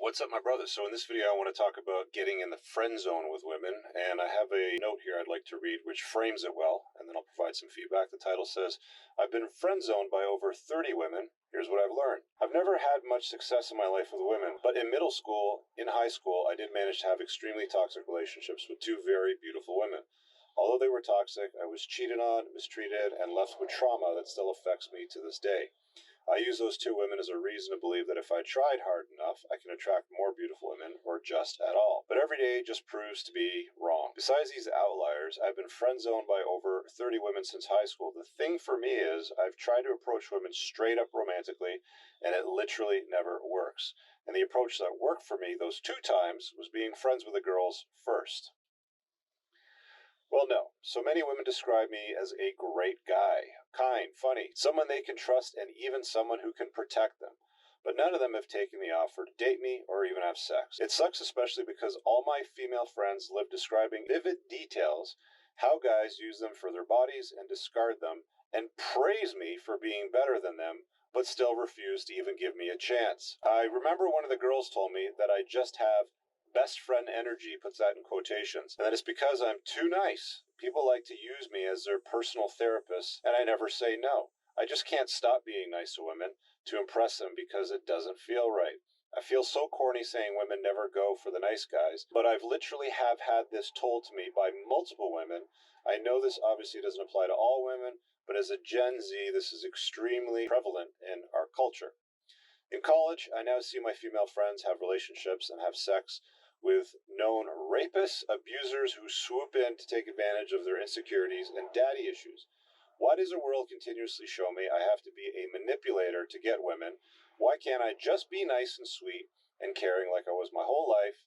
What's up, my brother? So in this video, I want to talk about getting in the friend zone with women, and I have a note here I'd like to read which frames it well, and then I'll provide some feedback. The title says, I've been friend zoned by over 30 women. Here's what I've learned. I've never had much success in my life with women, but in middle school, in high school, I did manage to have extremely toxic relationships with two very beautiful women. Although they were toxic, I was cheated on, mistreated, and left with trauma that still affects me to this day. I use those two women as a reason to believe that if I tried hard enough, I can attract more beautiful women, or just at all. But every day just proves to be wrong. Besides these outliers, I've been friend zoned by over 30 women since high school. The thing for me is I've tried to approach women straight up romantically, and it literally never works. And the approach that worked for me those two times was being friends with the girls first. Well, no. So many women describe me as a great guy, kind, funny, someone they can trust, and even someone who can protect them. But none of them have taken the offer to date me or even have sex. It sucks especially because all my female friends live describing vivid details how guys use them for their bodies and discard them, and praise me for being better than them, but still refuse to even give me a chance. I remember one of the girls told me that I just have best friend energy, puts that in quotations, and that it's because I'm too nice. People like to use me as their personal therapist, and I never say no. I just can't stop being nice to women to impress them because it doesn't feel right. I feel so corny saying women never go for the nice guys, but I've literally have had this told to me by multiple women. I know this obviously doesn't apply to all women, but as a Gen Z, this is extremely prevalent in our culture. In college, I now see my female friends have relationships and have sex with known rapists, abusers who swoop in to take advantage of their insecurities and daddy issues. Why does the world continuously show me I have to be a manipulator to get women? Why can't I just be nice and sweet and caring like I was my whole life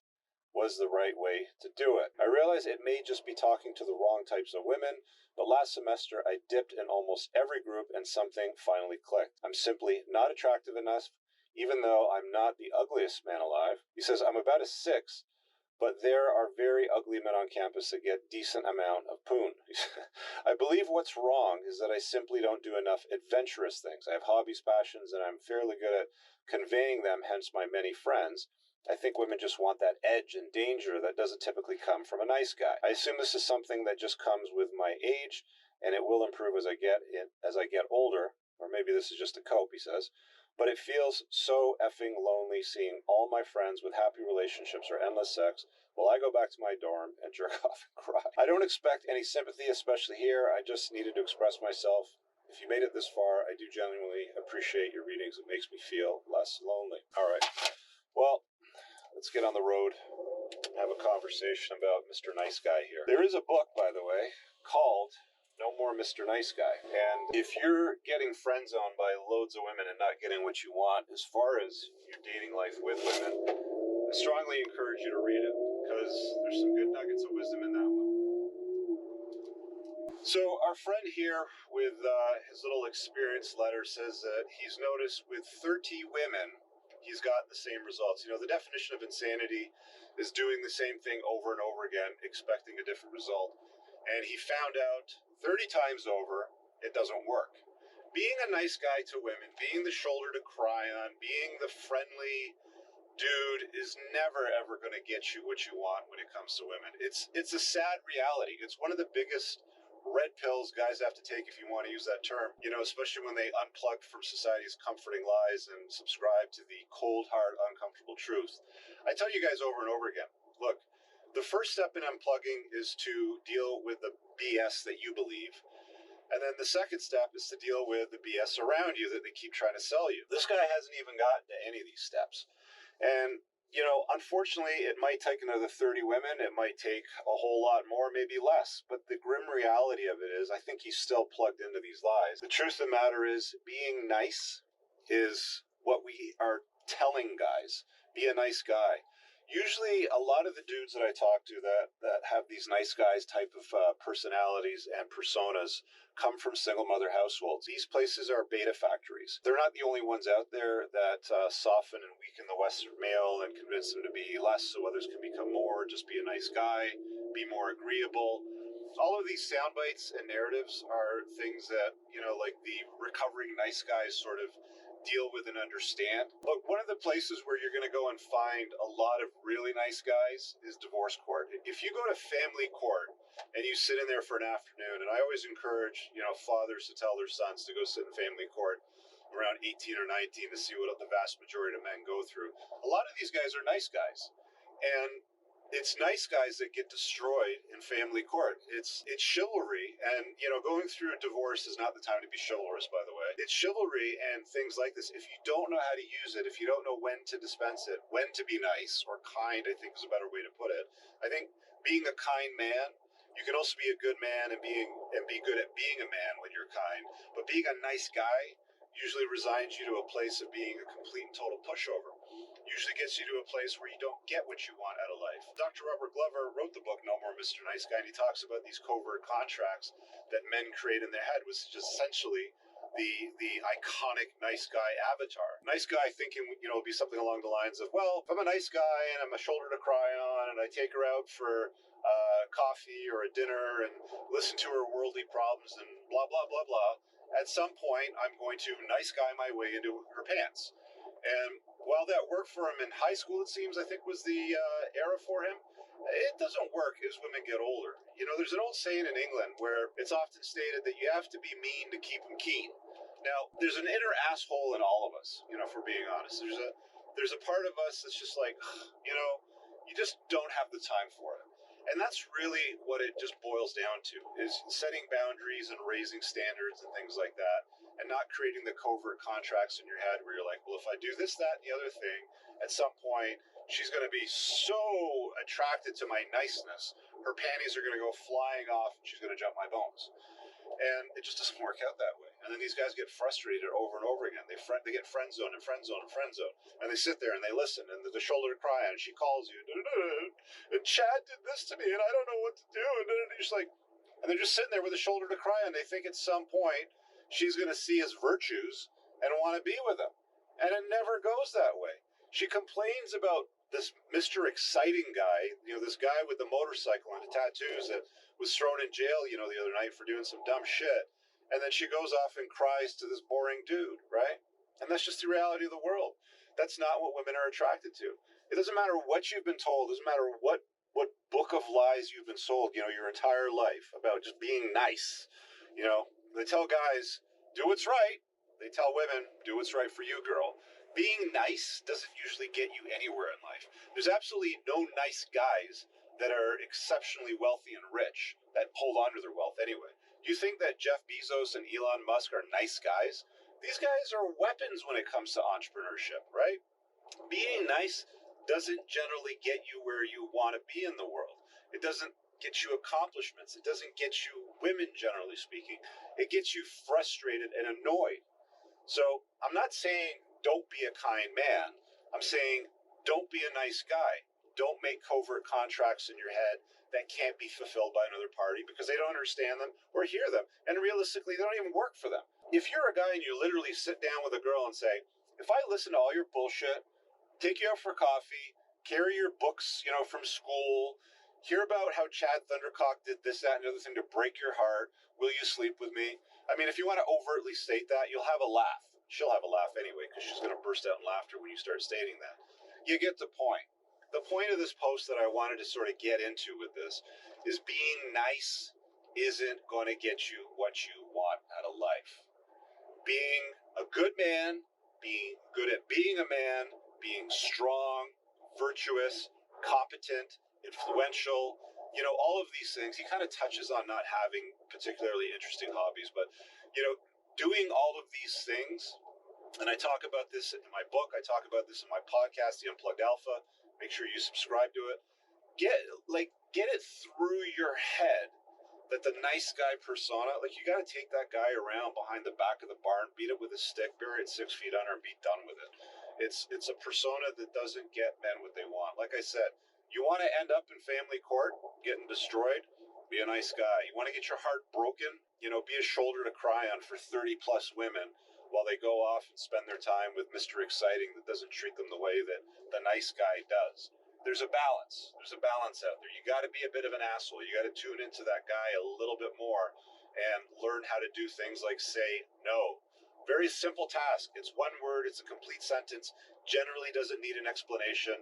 was the right way to do it? I realize it may just be talking to the wrong types of women, but last semester I dipped in almost every group and something finally clicked. I'm simply not attractive enough, even though I'm not the ugliest man alive. He says, I'm about a 6, but there are very ugly men on campus that get decent amount of poon. I believe what's wrong is that I simply don't do enough adventurous things. I have hobbies, passions, and I'm fairly good at conveying them, hence my many friends. I think women just want that edge and danger that doesn't typically come from a nice guy. I assume this is something that just comes with my age, and it will improve as I get older, or maybe this is just a cope, he says. But it feels so effing lonely seeing all my friends with happy relationships or endless sex while I go back to my dorm and jerk off and cry. I don't expect any sympathy, especially here. I just needed to express myself. If you made it this far, I do genuinely appreciate your readings. It makes me feel less lonely. All right. Well, let's get on the road and have a conversation about Mr. Nice Guy here. There is a book, by the way, called No More Mr. Nice Guy. And if you're getting friend zoned by loads of women and not getting what you want as far as your dating life with women, I strongly encourage you to read it because there's some good nuggets of wisdom in that one. So our friend here with his little experience letter says that he's noticed with 30 women, he's got the same results. You know, the definition of insanity is doing the same thing over and over again, expecting a different result. And he found out 30 times over, it doesn't work. Being a nice guy to women, being the shoulder to cry on, being the friendly dude is never ever going to get you what you want when it comes to women. It's a sad reality. It's one of the biggest red pills guys have to take, if you want to use that term, you know, especially when they unplug from society's comforting lies and subscribe to the cold, hard, uncomfortable truth. I tell you guys over and over again, look, the first step in unplugging is to deal with the BS that you believe. And then the second step is to deal with the BS around you that they keep trying to sell you. This guy hasn't even gotten to any of these steps. And, you know, unfortunately, it might take another 30 women. It might take a whole lot more, maybe less. But the grim reality of it is I think he's still plugged into these lies. The truth of the matter is being nice is what we are telling guys. Be a nice guy. Usually, a lot of the dudes that I talk to that have these nice guys type of personalities and personas come from single mother households. These places are beta factories. They're not the only ones out there that soften and weaken the Western male and convince them to be less so others can become more. Just be a nice guy, be more agreeable. All of these sound bites and narratives are things that, you know, like the recovering nice guys sort of deal with and understand. But one of the places where you're going to go and find a lot of really nice guys is divorce court. If you go to family court and you sit in there for an afternoon, and I always encourage, fathers to tell their sons to go sit in family court around 18 or 19 to see what the vast majority of men go through. A lot of these guys are nice guys. And it's nice guys that get destroyed in family court. It's chivalry, and going through a divorce is not the time to be chivalrous, by the way. It's chivalry and things like this. If you don't know how to use it, if you don't know when to dispense it, when to be nice or kind, I think is a better way to put it. I think being a kind man, you can also be a good man and be good at being a man when you're kind. But being a nice guy usually resigns you to a place of being a complete and total pushover. Usually gets you to a place where you don't get what you want out of life. Dr. Robert Glover wrote the book No More Mr. Nice Guy, and he talks about these covert contracts that men create in their head, which is essentially the iconic nice guy avatar. Nice guy thinking, will be something along the lines of, well, if I'm a nice guy and I'm a shoulder to cry on and I take her out for coffee or a dinner and listen to her worldly problems and blah, blah, blah, blah, at some point I'm going to nice guy my way into her pants. And while that worked for him in high school, it seems, I think was the era for him, it doesn't work as women get older. There's an old saying in England where it's often stated that you have to be mean to keep them keen. Now, there's an inner asshole in all of us, if we're being honest. There's a part of us that's just like, you just don't have the time for it. And that's really what it just boils down to, is setting boundaries and raising standards and things like that, and not creating the covert contracts in your head where you're like, well, if I do this, that, and the other thing, at some point, she's going to be so attracted to my niceness, her panties are going to go flying off and she's going to jump my bones. And it just doesn't work out that way. And then these guys get frustrated over and over again. They get friend zone and friend zone and friend zone. And they sit there and they listen, and the shoulder to cry on, and she calls you, and Chad did this to me, and I don't know what to do. And you're just like, and they're just sitting there with a shoulder to cry on. They think at some point she's going to see his virtues and want to be with him. And it never goes that way. She complains about this Mr. Exciting guy, this guy with the motorcycle and the tattoos that was thrown in jail, the other night for doing some dumb shit. And then she goes off and cries to this boring dude, right? And that's just the reality of the world. That's not what women are attracted to. It doesn't matter what you've been told. It doesn't matter what book of lies you've been sold, your entire life about just being nice. They tell guys, do what's right. They tell women, do what's right for you, girl. Being nice doesn't usually get you anywhere in life. There's absolutely no nice guys that are exceptionally wealthy and rich that hold on to their wealth anyway. Do you think that Jeff Bezos and Elon Musk are nice guys? These guys are weapons when it comes to entrepreneurship, right? Being nice doesn't generally get you where you want to be in the world. It doesn't get you accomplishments. It doesn't get you women, generally speaking. It gets you frustrated and annoyed. So I'm not saying don't be a kind man. I'm saying don't be a nice guy. Don't make covert contracts in your head that can't be fulfilled by another party because they don't understand them or hear them. And realistically, they don't even work for them. If you're a guy and you literally sit down with a girl and say, if I listen to all your bullshit, take you out for coffee, carry your books, from school, hear about how Chad Thundercock did this, that, and the other thing to break your heart, will you sleep with me? I mean, if you want to overtly state that, you'll have a laugh. She'll have a laugh anyway because she's going to burst out in laughter when you start stating that. You get the point. The point of this post that I wanted to sort of get into with this is being nice isn't going to get you what you want out of life. Being a good man, being good at being a man, being strong, virtuous, competent, influential, all of these things. He kind of touches on not having particularly interesting hobbies, but, doing all of these things, and I talk about this in my book, I talk about this in my podcast, The Unplugged Alpha. Make sure you subscribe to it. Get it through your head that the nice guy persona, you got to take that guy around behind the back of the barn, beat it with a stick, bury it 6 feet under, and be done with it. It's a persona that doesn't get men what they want. Like I said, you want to end up in family court getting destroyed, be a nice guy. You want to get your heart broken, be a shoulder to cry on for 30 plus women while they go off and spend their time with Mr. Exciting that doesn't treat them the way that the nice guy does. There's a balance. There's a balance out there. You got to be a bit of an asshole. You got to tune into that guy a little bit more and learn how to do things like say no, Very simple task. It's one word, it's a complete sentence, generally doesn't need an explanation.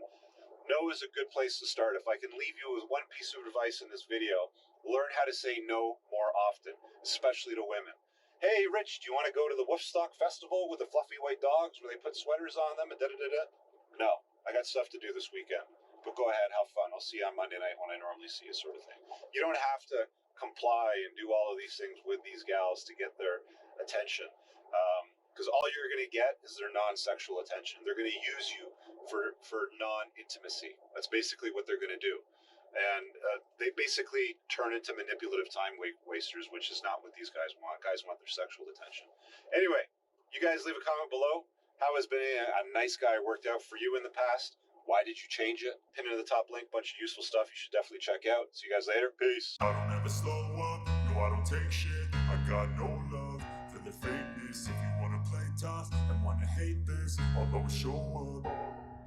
No is a good place to start. If I can leave you with one piece of advice in this video, learn how to say no more often, especially to women. Hey, Rich, do you want to go to the Woofstock Festival with the fluffy white dogs where they put sweaters on them and da-da-da-da? No, I got stuff to do this weekend. But go ahead, have fun. I'll see you on Monday night when I normally see you, sort of thing. You don't have to comply and do all of these things with these gals to get their attention. Because all you're going to get is their non-sexual attention. They're going to use you for non-intimacy. That's basically what they're going to do. And they basically turn into manipulative time wasters, which is not what these guys want. Guys want their sexual attention. Anyway, you guys leave a comment below. How has been a nice guy worked out for you in the past? Why did you change it? Pin in the top link, bunch of useful stuff you should definitely check out. See you guys later. Peace. I don't ever slow up, no I don't take shit. I got no love for the fakeness. If you wanna play tough and wanna hate this, I'll always show up.